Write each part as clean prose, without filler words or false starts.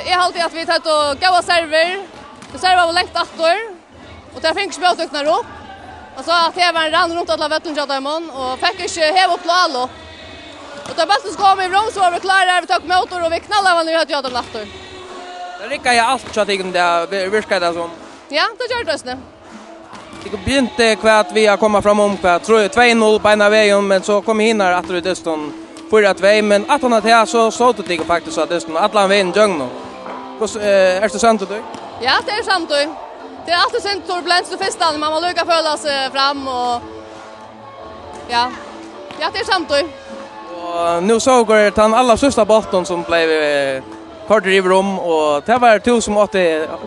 Jag har alltid att vi tar och gåa server. Det server var längt åter. Och där fick spela öppnar upp. Och så att det var en rann runt alla vetten jag där och fick inte häva upp alla. Och då bäst ska komma i vrång så var vi klara vi tog motor och vi knallade vad nu hade jag dem åter. Det rickar ju allt så att det virkar det som. Ja, det gör det. Det begynte kvart vi har komma fram om kvart. Tror jag 2-0 på ena vägen men så kom hinner att det dessutom 4-2 men att han att så såg det faktiskt så att dessutom alla vägen jungno. Hur är det sant då? Ja, det är sant då. Det är alltid sent turbulens och första man måste lucka föla sig fram och ja. Ja, det är sant då. Och nu såg jag att han alla sista bollen som blev kort i rum och det var två som åt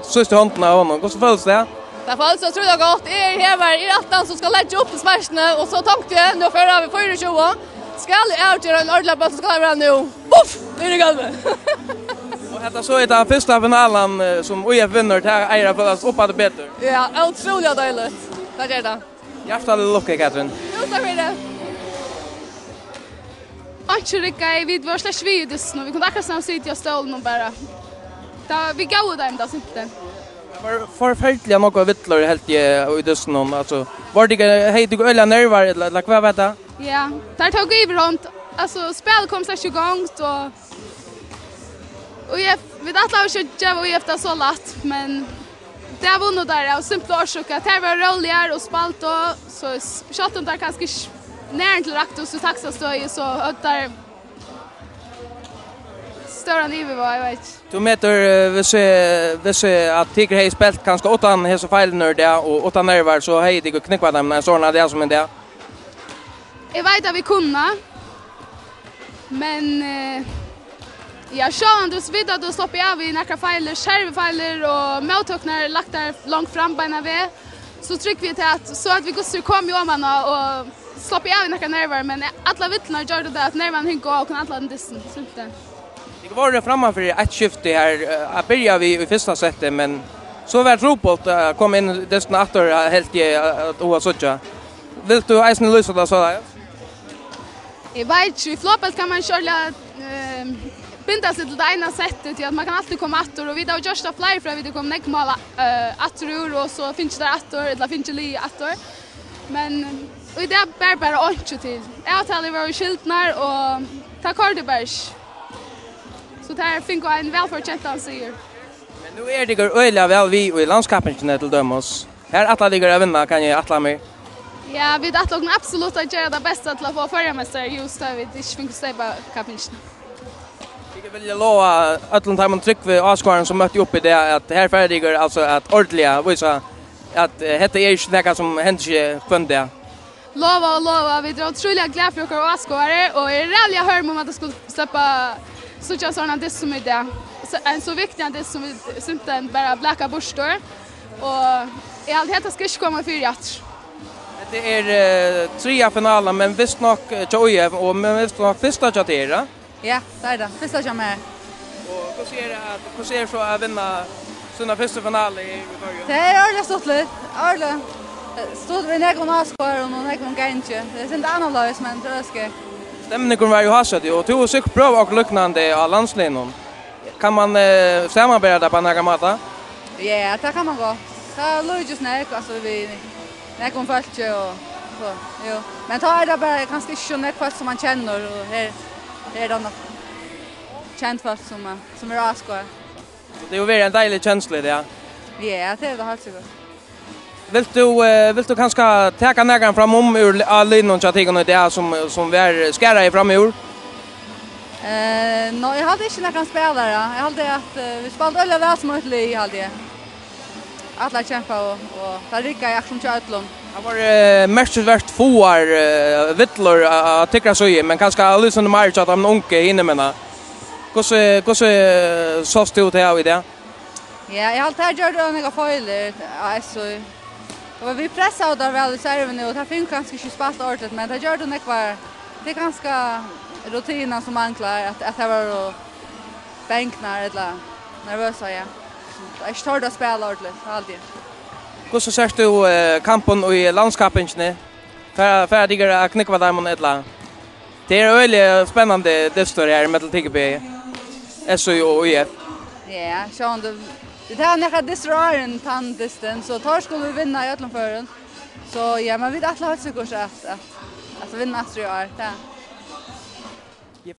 sista handen av honom. Hur känns det? Det var alltså tror jag gott. Är attan som ska lägga upp smashen och så tänkte jag nu för vi 24. Ska jag göra en ordentlig boll så ska jag nu. Puff! Nu är det galne. Och detta så är det första finalen som UF vinner till Eira för att uppa det bättre. Ja, otroligt dåligt. Det är det. Hjärtligt lucka, Katrin. Jo, tack för det. Anchorika vid var slash videos nu. Vi kunde akkurat snabbt sitta och stolen och bara. Vi gav dem då inte. Var förfärligt något vittlor helt i dussen alltså. Var det hej du ölla nervar eller vad vet jag? Ja, där tog vi runt. Alltså spel kom så igång så och jag vid att låta jag var efter så lätt men det var nog där och simpelt orsak att det var roligare och spalt och så shotten där kanske nära till rakt och så taxa stå ju så att där stora nivå var jag vet. Du meter vi se att Tiger har spelat kanske 8 hesa fejler där och 8 nervar så hej det går knäcka dem när såna det som en där. Jag vet att vi kunde men jag såg du så vidare då stoppade jag vid några fejler, skärvfejler och mottagnar lagt där långt fram på en väg. Så trycker vi till att så att vi går så kom ju om och stoppade jag vid några nerver men alla vittnar gör det att nerven hinner gå och kan alla den dissen sluta. Det var det framan för ett skifte här att börja vi i första sättet men så var Robot kom in dessen åter helt och sådär. Vill du isen lösa det så där? Jag vet ju floppet kan man köra binda sig till det ena sättet till att man kan alltid komma åter och vi har just a fly för att vi kommer näckmåla åter och så finns det åter eller finns det li åter. Men och det är bara inte till. Jag har tagit våra skyltnar och ta Kordebergs. Så det här finns en välförtjänt ansvar. Men nu är det öliga väl vi i landskapen till dömos. Här alla ligger vinna kan jag attla mig. Ja, vi har nog absolut att göra det bästa till att få förmästare just där vi inte finns det på kapinchen. Jag vill lova Atlantarmon Tryggve Askaren som mötte upp i det att här färdigar alltså att ordentliga visa att detta är inte något som händer kvända. Lova, vi drar otroligt glada för våra Askare och är rädda hör om att det skulle släppa så såna det som är det. En så viktig det som inte bara blacka borstar och i allt detta ska komma för rätt. Det är 3 finaler men visst nog Joyev och men visst nog första chatera. Ja, det är det. Första jag med. Och hur ser så att vinna såna första final i Norge? Det är ordentligt stort lite. Ordentligt. Stod vi ner och Askar och någon gänge. Det är inte annorlunda men det är ska. Stämningen var ju hasad och tog sig prov och lucknande av landslinjen. Kan man samarbeta på några mata? Ja, det kan man gå. Det är lojigt snack alltså vi när kom fast och så. Jo. Men ta är det bara ganska schysst fast som man känner och här är det något känt fast som är Askar. Det är ju en dejlig känsla det. Ja, det är det helt säkert. Vill du kanske ta några fram ur linjen så att det som vi är skära fram ur? No, jag hade inte några spelare. Jag hade att vi spelade alla väl som ett lag hade. Alla kämpa och där rycka jag som Chatlon. Det var mest värst foar vittlor att tycka så men kanske lyssna mer så att de unga inne mena. Hur så stod det här i det? Ja, jag har alltid gjort några fel. Alltså och vi pressade där väl serven och det finns ganska inte spast ordentligt men det gör det kvar. Det är ganska rutinerna som anklar att det var och bänknar eller nervösa ja. Jag står att spela ordentligt alltid. Hur så ser du kampen i landskapen nu? Färdigar att knycka där mot Edla. Det är väldigt spännande det står här med Tigerby. SU och IF. Ja, Sean, det här när distraren tandisten så tar skulle vi vinna i Ötlandfören. Så ja, man vet att ha sig kurs att vinna tror jag.